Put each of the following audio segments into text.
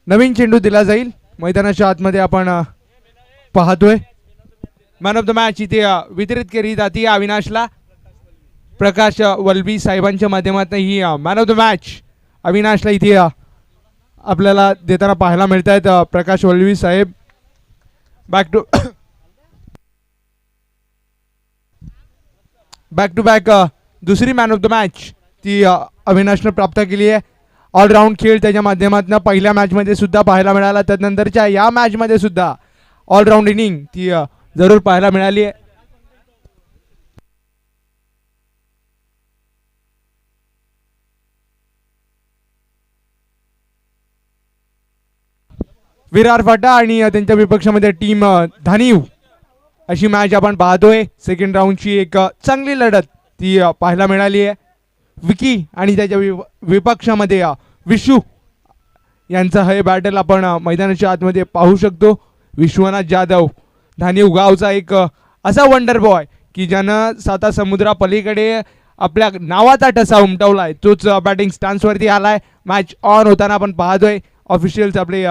नवीन चेंडू दिला जाईल. मैदानाच्या आतमध्ये आपण पाहतोय. मॅन ऑफ द मॅच इथे वितरित केली जाते अविनाशला. प्रकाश वल्बी साहेबांच्या माध्यमातून he man of the match अविनाशला इथे आपल्याला देताना पाहायला मिळत आहेत. प्रकाश वल्बी साहेब बॅक टू बॅक दुसरी मॅन ऑफ द मॅच ती अविनाशनं प्राप्त केली आहे. ऑलराऊंड खेळ त्याच्या माध्यमातून पहिल्या मॅचमध्ये सुद्धा पाहायला मिळाला. त्यानंतरच्या या मॅचमध्ये सुद्धा ऑलराऊंड इनिंग ती जरूर पाहायला मिळाली आहे. विरार फाटा आणि त्यांच्या विपक्षामध्ये टीम धानीव अशी मॅच आपण पाहतोय. सेकंड राऊंडची एक चांगली लढत ती पाहायला मिळाली आहे. विकी आणि त्याच्या विपक्षामध्ये विशू यांचा हे बॅटल आपण मैदानाच्या आतमध्ये पाहू शकतो. विश्वनाथ जाधव धानीव गावचा एक असा वंडर बॉय की ज्यानं साता समुद्रा पलीकडे आपल्या नावाचा ठसा उमटवलाय. तोच बॅटिंग स्टान्सवरती आलाय. मॅच ऑन होताना आपण पाहतोय. ऑफिशियल्स आपले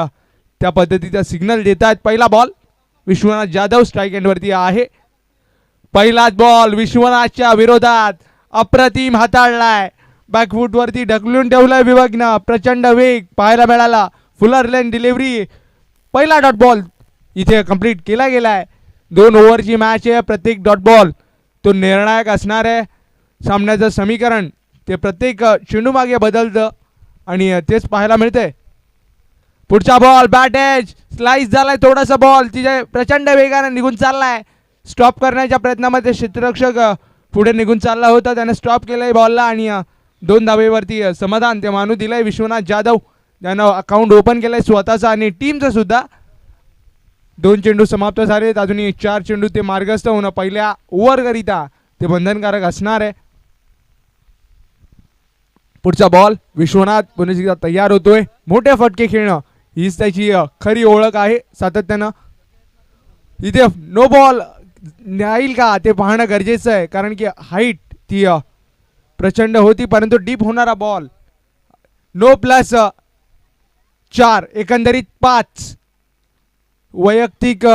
त्या पद्धतीचा सिग्नल देत आहेत. पहिला बॉल विश्वनाथ जाधव स्ट्राईक एंडवरती आहे. पहिलाच बॉल विश्वनाथच्या विरोधात अप्रतिम हाताळलाय. बॅकफूटवरती ढकलून ठेवलाय विभागनं. प्रचंड वेग पाहायला मिळाला. फुलर लेन डिलिव्हरी. पहिला डॉट बॉल इथे कंप्लीट केला गेलाय. 2 ओव्हरची मॅच आहे. प्रत्येक डॉट बॉल तो निर्णायक असणार आहे. सामन्याचं समीकरण ते प्रत्येक चेंडू मागे बदलतं आणि तेच पाहायला मिळतंय. पुढचा बॉल बॅट एज स्लाइस झालाय. थोडासा बॉल तिथे प्रचंड वेगाने निघून चाललाय. स्टॉप करण्याच्या प्रयत्नामध्ये क्षेत्ररक्षक पुढे निघून चालला होता. त्याने स्टॉप केलंय बॉलला आणि 2 धावेवरती समाधान ते मानू दिलंय विश्वनाथ जाधव. त्यानं अकाउंट ओपन केलंय स्वतःचा आणि टीमचं सुद्धा. 2 चेंडू समाप्त झालेत. अजूनही 4 चेंडू ते मार्गस्थ होणं पहिल्या ओव्हरकरिता ते बंधनकारक असणार आहे. पुढचा बॉल विश्वनाथ पुन्हा एकदा तयार होतोय. मोठे फटके खेळणं हीच त्याची खरी ओळख आहे सातत्यानं. इथे नो बॉल येईल का ते पाहणं गरजेचं आहे. कारण की हाईट ती प्रचंड होती परंतु डीप होणारा बॉल. नो प्लस 4 एकंदरीत 5. वैयक्तिक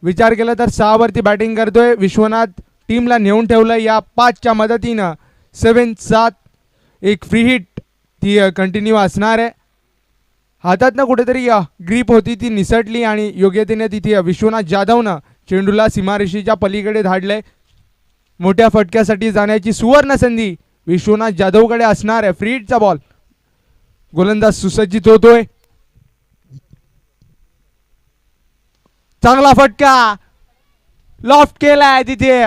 विचार केला तर 6 वरती बॅटिंग करतोय विश्वनाथ. टीमला नेऊन ठेवलं या 5च्या मदतीनं. 7-7 एक फ्री हिट ती कंटिन्यू असणार आहे. हातातनं कुठेतरी ग्रीप होती ती निसटली आणि योग्यतेने तिथे विश्वनाथ जाधवनं चेंडूला सीमारेषेच्या पलीकडे धाडलंय. मोठ्या फटक्यासाठी जाण्याची सुवर्ण संधी विश्वनाथ जाधवकडे असणार आहे. फ्री हिटचा बॉल. गोलंदाज सुसज्जित होतोय. चांगला फटका लॉफ्ट केलाय. तिथे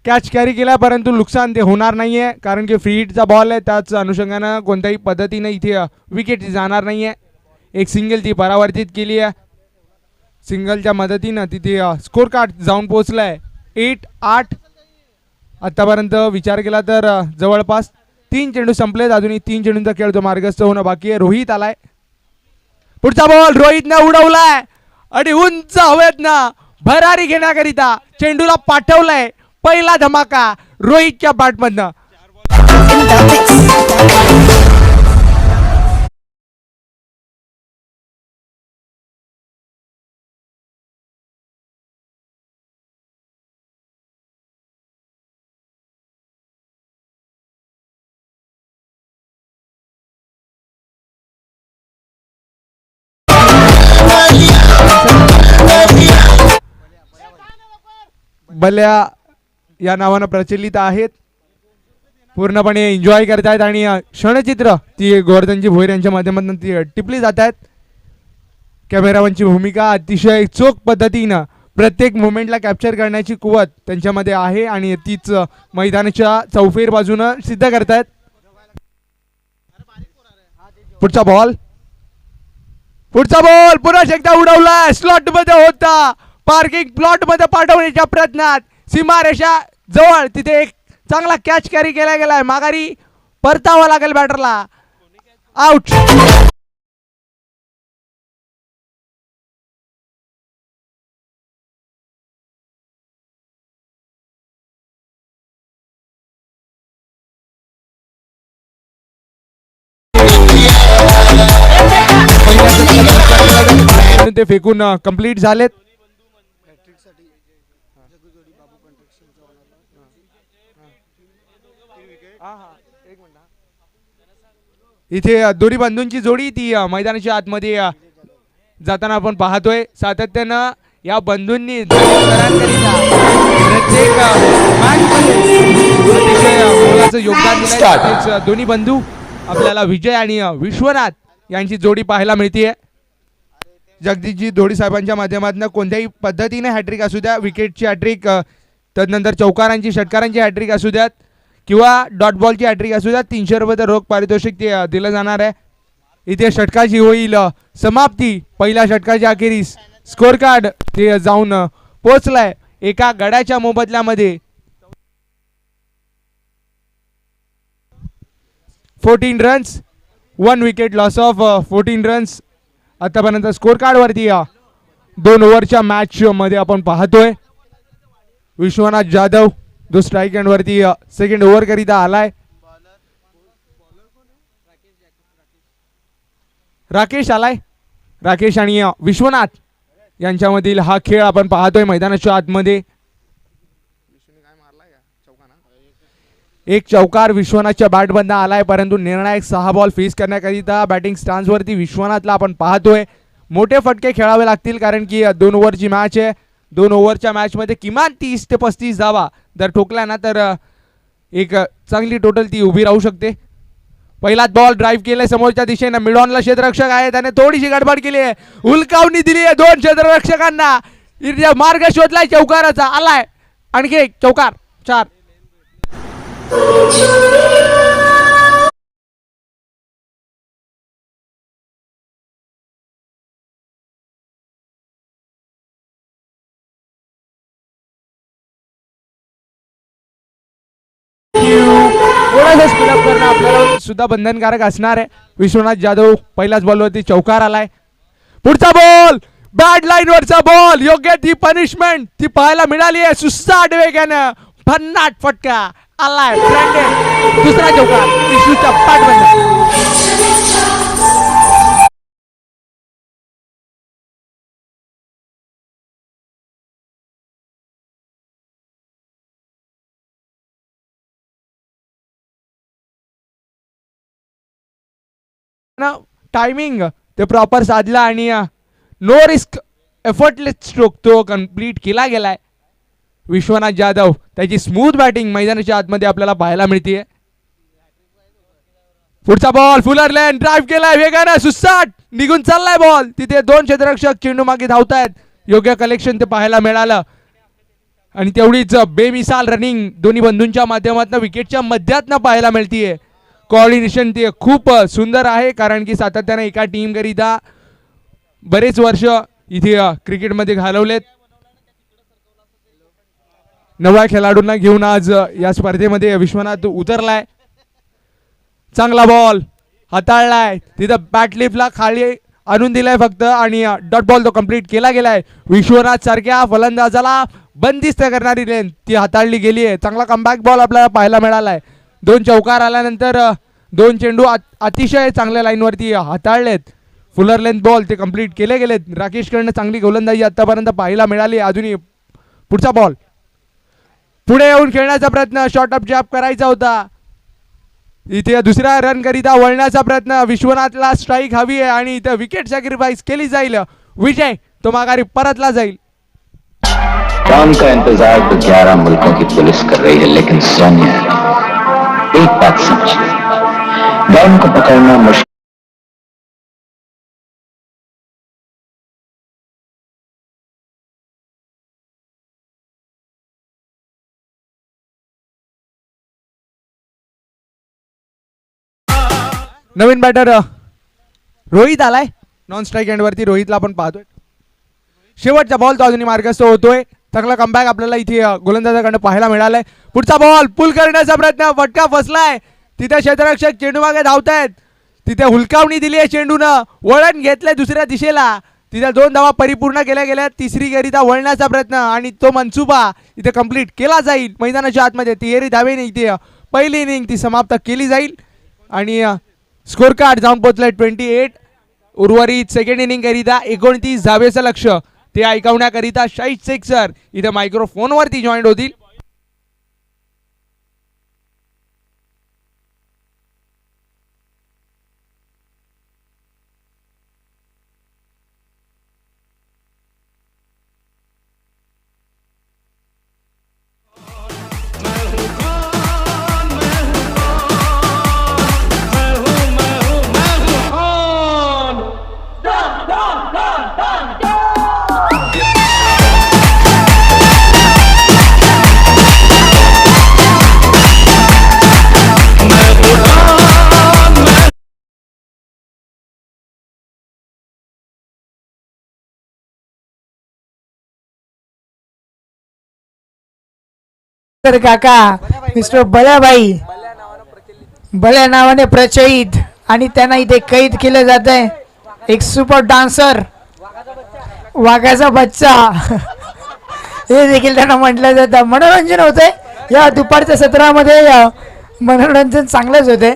कॅच कॅरी केला परंतु नुकसान ते होणार नाहीये कारण की फ्री हिटचा बॉल आहे. त्याच अनुषंगानं कोणत्याही पद्धतीने इथे विकेट जाणार नाहीये. एक सिंगल ती परावर्तित केली आहे. सिंगलच्या मदतीनं तिथे स्कोर कार्ड जाऊन पोहोचलाय 8-8. आतापर्यंत विचार केला तर जवळपास 3 चेंडू संपलेत. अजूनही 3 चेंडूंचा खेळ तो मार्गस्थ होणं बाकी आहे. रोहित आलाय. पुढचा बॉल रोहितनं उडवलाय आणि उंच हवेतनं भरारी घेण्याकरिता चेंडूला पाठवलाय. पहिला धमाका रोहितच्या बॅटमधनं. बल्या या नावानं प्रचलित आहेत. पूर्णपणे एन्जॉय करतायत आणि क्षणचित्र ती गोवर्धनजी भोईर यांच्या माध्यमातून ती टिपली जात आहेत. कॅमेरामनची भूमिका अतिशय चोख पद्धतीनं प्रत्येक मुवमेंटला कॅप्चर करण्याची कुवत त्यांच्यामध्ये आहे आणि तीच मैदानाच्या चौफेर बाजूनं सिद्ध करतायत. पुढचा बॉल पुन्हा एकदा उडवला. स्लॉट मध्ये होता. पार्किंग प्लॉट मध्ये पाठवण्याच्या प्रयत्नात सीमारेषा जवळ तिथे एक चांगला कॅच कॅरी केला गेलाय. माघारी परतावा लागेल बॅटरला. आउट. ते फेकून कंप्लीट झालेत. इथे दोन्ही बंधूंची जोडी ती मैदानाच्या आतमध्ये जाताना आपण पाहतोय. सातत्यानं या बंधूंनी प्रत्येक मोलाचं योगदान दिलंय. दोन्ही बंधू आपल्याला विजय आणि विश्वनाथ यांची जोडी पाहायला मिळते. जगदीशजी धोडी साहेबांच्या माध्यमातून कोणत्याही पद्धतीने हॅट्रिक असू द्या, विकेटची हॅट्रिक, तदनंतर चौकारांची षटकारांची हॅट्रिक असू द्यात किंवा डॉट बॉलची हॅट्रिक असू द्यात, 300 रुपये रोख पारितोषिक ते दिलं जाणार आहे. इथे षटकाची होईल समाप्ती. पहिल्या षटकाच्या अखेरीस स्कोर कार्ड ते जाऊन पोहोचलाय एका गड्याच्या मोबदल्यामध्ये 14 runs, 1 wicket loss of 14 runs. आतापर्यंत स्कोर कार्ड वरती 2 ओव्हरच्या मॅच मध्ये आपण पाहतोय. विश्वनाथ जाधव जो स्ट्राईक एंड वरती सेकंड ओव्हर करिता आलाय. राकेश आलाय. राकेश आणि विश्वनाथ यांच्यामधील हा खेळ आपण पाहतोय मैदानाच्या आतमध्ये. एक चौकार विश्वनाथच्या बॅटमधनं आलाय, परंतु निर्णायक 6 बॉल फेस करण्याकरिता बॅटिंग स्टान्सवरती विश्वनाथला आपण पाहतोय. मोठे फटके खेळावे लागतील कारण की 2 ओव्हरची मॅच आहे. 2 ओव्हरच्या मॅचमध्ये किमान 30 ते 35 धावा जर ठोकला ना तर एक चांगली टोटल ती उभी राहू शकते. पहिलाच बॉल ड्राईव्ह केलाय समोरच्या दिशेनं. मिडॉनला क्षेत्ररक्षक आहे, त्याने थोडीशी गडबड केली आहे. उलकावणी दिली आहे 2 क्षेत्ररक्षकांना. मार्ग शोधलाय चौकाराचा. आलाय आणखी एक चौकार. 4. थोडासा स्पीडअप करणं आपल्याला सुद्धा बंधनकारक असणार आहे. विश्वनाथ जाधव पहिल्याच बॉलवरती चौकार आलाय. पुढचा बॉल बॅड लाईन वरचा बॉल, योग्य ती पनिशमेंट ती पाहायला मिळाली आहे. सुस्साट वेगानं भन्नाट फटका आलाय. दुसरा चौकार विश्वच्या पाठबंद. टायमिंग ते प्रॉपर साधला आणि नो रिस्क एफर्टलेस स्ट्रोक तो कंप्लीट केला गेलाय. विश्वनाथ जाधव त्याची स्मूथ बॅटिंग मैदानाच्या आतमध्ये आपल्याला पाहायला मिळते. पुढचा बॉल फुलर लेन ड्राईव्ह केलाय वेगानं, सुसाट निघून चाललाय बॉल. तिथे 2 क्षेत्ररक्षक चेंडू मागे धावतायत. योग्य कलेक्शन ते पाहायला मिळालं आणि तेवढीच बेमिसाल रनिंग दोन्ही बंधूंच्या माध्यमातून विकेटच्या मध्यातनं पाहायला मिळतीये. कोऑर्डिनेशन ते खूप सुंदर आहे कारण की सातत्याने एका टीम करिता बरेच वर्ष इथे क्रिकेटमध्ये घालवलेत. नव्या खेळाडूंना घेऊन आज या स्पर्धेमध्ये विश्वनाथ उतरलाय. चांगला बॉल हाताळलाय, तिथं बॅटलिफ्टला खाली आणून दिलाय फक्त आणि डॉट बॉल तो कंप्लीट केला गेलाय. विश्वनाथ सारख्या फलंदाजाला बंदिस्त करणारी लेन ती हाताळली गेली आहे. चांगला कमबॅक बॉल आपल्याला पाहायला मिळालाय. 2 चौकार आल्यानंतर 2 चेंडू अतिशय चांगल्या लाईनवरती हाताळलेत. फुलर लेंथ बॉल ते कंप्लीट केले गेलेत. राकेशकडनं चांगली गोलंदाजी आतापर्यंत पाहायला मिळाली. अजूनही पुढचा बॉल पुढे येऊन खेळण्याचा प्रयत्न, शॉर्ट अप जॅब करायचा होता. इथे दुसऱ्या रन करिता वळण्याचा प्रयत्न. विश्वनाथला स्ट्राईक हवी आहे आणि इथे विकेट सॅक्रिफाइस केली जाईल. विजय तो माघारी परतला जाईल. काम का इंतजार तो 11 मुल्कों की पुलिस कर रही है, लेकिन सोनिया एक बात समझिए, डॉन को पकड़ना मुश्किल. नवीन बॅटर रोहित आलाय. नॉन स्ट्राईक एंड वरती रोहितला आपण पाहतोय. शेवटचा बॉल तो अजूनही मार्गस्थ होतोय. चांगला कमबॅक आपल्याला इथे गोलंदाजाकडनं पाहायला मिळालाय. पुढचा बॉल पुल करण्याचा प्रयत्न, फटका फसलाय. तिथे क्षेत्ररक्षक चेंडू मागे धावतायत. तिथे हुलकावणी दिली आहे चेंडूनं, वळण घेतलंय दुसऱ्या दिशेला. तिथे 2 धावा परिपूर्ण केल्या गेल्या. तिसरी करिता वळण्याचा प्रयत्न आणि तो मनसुबा इथे कंप्लीट केला जाईल. मैदानाच्या आतमध्ये 13 धावेने इथे पहिली इनिंग ती समाप्त केली जाईल आणि स्कोर कार्ड जाऊन पोहोचलाय 28. उर्वरित सेकंड इनिंग करिता 29 धावेचं लक्ष्य ते ऐकवण्याकरिता शाहिद शेख सर इथे मायक्रोफोनवरती जॉईंट होतील. तर काका मिस्टर बळ्याबाई बळ्या नावाने प्रचलित आणि त्यांना इथे कैद केलं जात आहे. एक सुपर डान्सर वाघाचा बच्चा हे देखील त्यांना म्हटलं जातं. मनोरंजन होतंय या दुपारच्या सत्रामध्ये. मनोरंजन चांगलंच होते.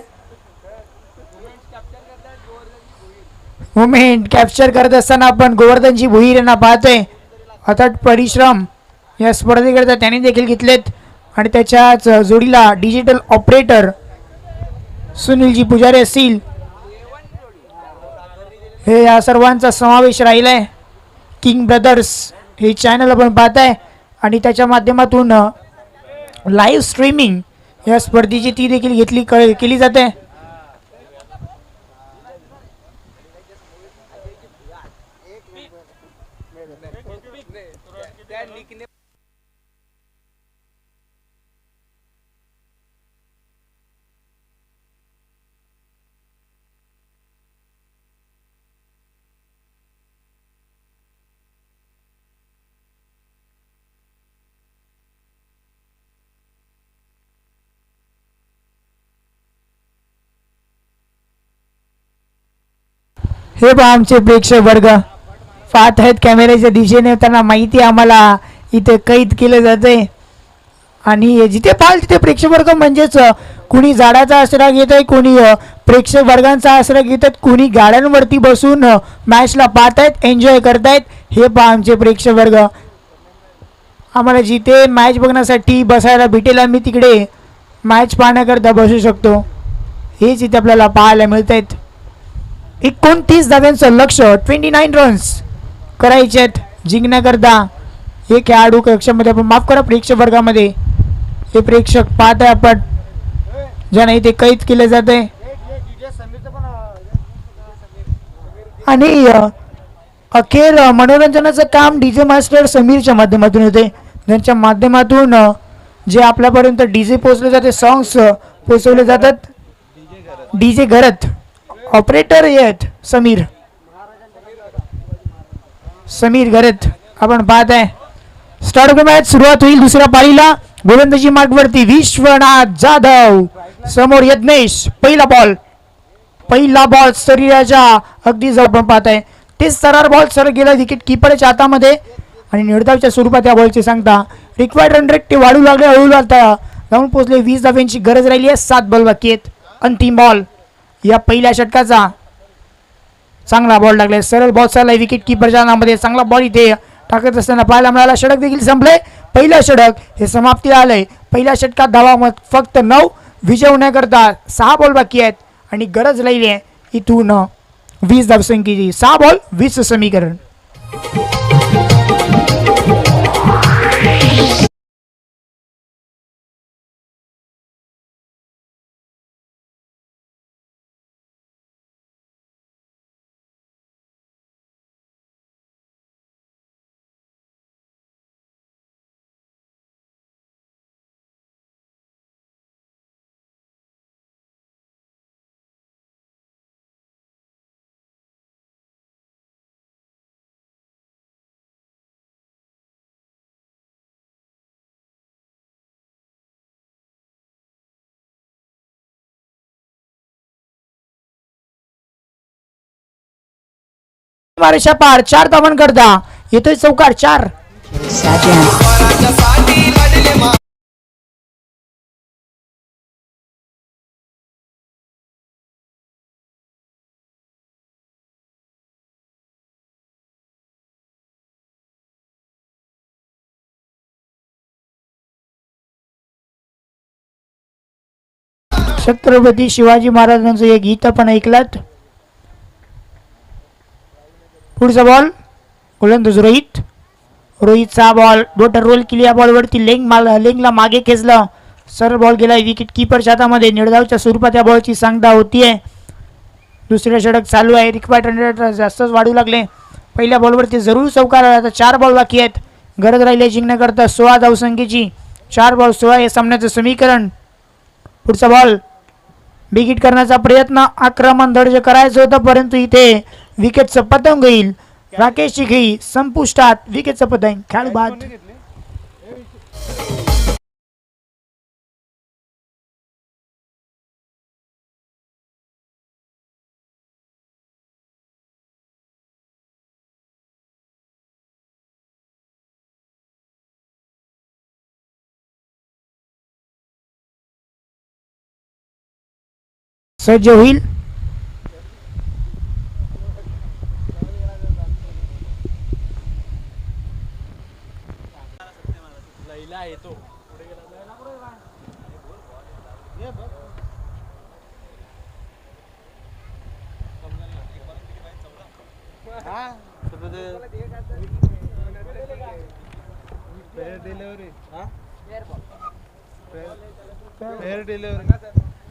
मुमेंट कॅप्चर करत असताना आपण गोवर्धनजी भोईर यांना पाहतोय. अथक परिश्रम या स्पर्धेकरता त्यांनी देखील घेतलेत आणि त्याच्याच जोडीला डिजिटल ऑपरेटर सुनीलजी पुजारी असतील. हे या सर्वांचा समावेश राहिलाय. किंग ब्रदर्स हे चॅनल आपण पाहताय आणि त्याच्या माध्यमातून लाईव्ह स्ट्रीमिंग या स्पर्धेची ती देखील केली जाते. हे पहा आमचे प्रेक्षक वर्ग पाहत आहेत कॅमेऱ्याच्या दिशेने. त्यांना माहिती आम्हाला इथे कैद केलं जाते आणि जिथे पाहाल तिथे प्रेक्षक वर्ग म्हणजेच कुणी झाडाचा आसरा घेत आहे, कुणी प्रेक्षक वर्गांचा आसरा घेत आहेत, कुणी गाड्यांवरती बसून मॅचला पाहत आहेत, एन्जॉय करतायत. हे पहा आमचे प्रेक्षक वर्ग. आम्हाला जिथे मॅच बघण्यासाठी बसायला भेटेल आम्ही तिकडे मॅच पाहण्याकरता बसू शकतो. हेच इथे आपल्याला पाहायला मिळत आहेत. 29 धाव्यांचं लक्ष 29 रन्स करायचे आहेत जिंकण्याकरता. हे खेळाडू कक्षामध्ये आपण माफ करा प्रेक्षक वर्गामध्ये हे प्रेक्षक पाहत आहे आपण ज्यांना इथे कैद केले जाते. आणि अखेर मनोरंजनाचं काम डीजे मास्टर समीरच्या माध्यमातून होते, ज्यांच्या माध्यमातून जे आपल्यापर्यंत डीजे पोहोचले जाते, सॉंग्स पोहोचवले जातात. डीजे घरत ऑपरेटर आहेत समीर घरत आपण पाहत आहे. स्टार्ट ऑफ द मॅच सुरुवात होईल दुसऱ्या पाळीला. गोलंदाजी मार्गवरती विश्वनाथ जाधव समोर यज्ञेश. पहिला बॉल शरीराच्या अगदी जवळ आपण पाहत आहे. ते सरळ बॉल सरळ गेला विकेट किपरच्या हातामध्ये आणि निर्धावच्या स्वरूपात या बॉलची सांगता. रिक्वायर्ड रन रेट ते वाढू लागले, हळूहळू आता जाऊन पोहोचले. 20 धाव्यांची गरज राहिली आहे. 7 बॉल बाकी आहेत. अंतिम बॉल या पहिल्या षटकाचा. चांगला बॉल लागलाय, सरळ बॉल चालला विकेट किपरच्या नावामध्ये. चांगला बॉल इथे टाकत असताना पाहायला मिळाला. षटक देखील संपले. पहिलं षटक हे समाप्तीला आलंय. पहिल्या षटकात धावा फक्त 9. विजय होण्याकरता 6 बॉल बाकी आहेत आणि गरज राहिली आहे इथून 20 धावसंख्येची. 6 बॉल 20 समीकरण. मारेशा पार 4 धावन करता येतोय चौकार 4. छत्रपती शिवाजी महाराजांचं एक गीत आपण ऐकलात. पुढचा बॉल गोलंदाज रोहित. रोहितचा बॉल डोटर रोल केली. या बॉलवरती लेंगला मागे खेचलं. सरळ बॉल गेला विकेट किपरच्या हातामध्ये. निर्धावच्या स्वरूपात या बॉलची सांगता होतीये. दुसऱ्या षटक चालू आहे. रिक्वायर्ड रन रेट जास्तच वाढू लागले. पहिल्या बॉलवरती जरूर चौकार आला. आता 4 बॉल बाकी आहेत. गरज राहिली जिंकण्याकरता 16 धावसंख्येची. 4 बॉल 16 हे सामन्याचं समीकरण. पुढचा बॉल बिग हिट करण्याचा प्रयत्न. आक्रमण दर्ज करायचं होतं परंतु इथे विकेटचं पतंग येईल. राकेश चिखली संपुष्टात. विकेटचं पतंग. खेळ बाद. सज्ज होईल.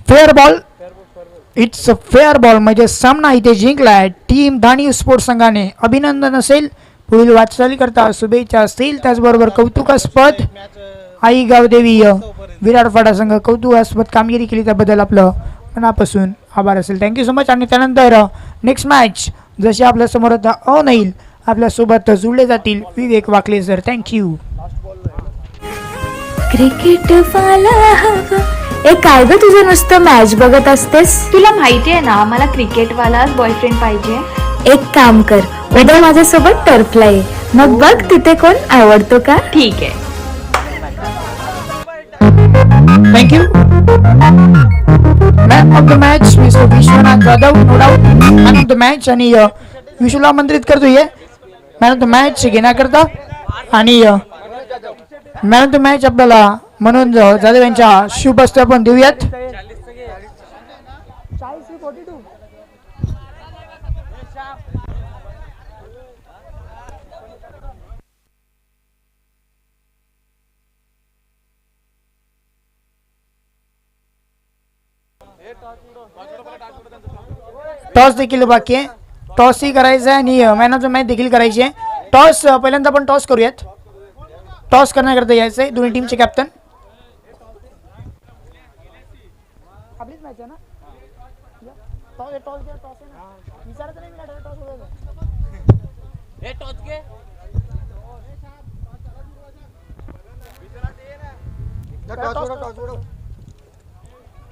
Fair ball. It's a fair ball म्हणजे सामना इथे जिंकलाय टीम धानी स्पोर्ट्स संघाने. अभिनंदन असेल. पुढील वाटचाली करता शुभेच्छा असतील. त्याचबरोबर कौतुकास्पद आई गावदेवी विराट फाटा संघ कौतुकास्पद कामगिरी केली त्याबद्दल आपलं मनापासून आभार असेल. Thank you so much. आणि त्यानंतर नेक्स्ट मॅच जसे आपल्या समोर आता अनईल आपल्यासोबत जुळले जातील विवेक वाकले सर. थँक्यू. क्रिकेट वाला हवा. ए काय ग तुझं नुसतं मॅच बघत असतेस? तुला माहितीये ना मला क्रिकेटवालाच बॉयफ्रेंड पाहिजे. एक काम कर, उद्या माझ्यासोबत टर्फला ये. मग बघ तिथे कोण आवडतो का. ठीक आहे. Thank you. Man of the match mister Vishwanath Jadhav. No doubt man of the match. आणि विश्वला आमंत्रित करतोय मॅन ऑफ द मॅच घेण्याकरता. आणि मॅन ऑफ द मॅच आपल्याला म्हणून जाधव यांच्या शुभ हस्ते आपण देऊयात. टॉस देखील बाकी आहे. टॉसही करायचं आहे आणि मॅन ऑफ द मॅच देखील करायची आहे. टॉस पहिल्यांदा आपण टॉस करूयात. टॉस करण्याकरता यायचं आहे दोन्ही टीमचे कॅप्टन.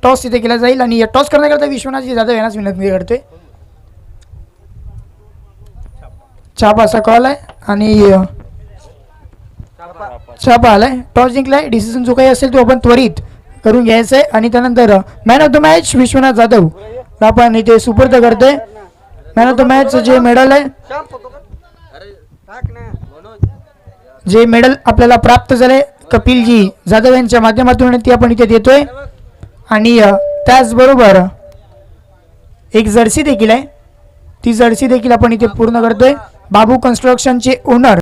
टॉस तिथे केला जाईल आणि टॉस करण्याकरता विश्वनाथ जाधव यांनाच विनंती करतोय. छापा असा कॉल आहे आणि छापा आलाय. टॉस जिंकलाय. डिसिजन जो काही असेल तो आपण त्वरित करून घ्यायचा आहे. आणि त्यानंतर man of the match Vishwanath Jadhav आपण इथे सुपूर्द करतोय. मॅन ऑफ द मॅच जे मेडल आहे जे मेडल आपल्याला प्राप्त झाले कपिलजी जाधव यांच्या माध्यमातून ती आपण इथे देतोय. आणि त्याचबरोबर एक जर्सी देखील आहे. ती जर्सी देखील आपण इथे पूर्ण करतोय. बाबू कन्स्ट्रक्शनचे ओनर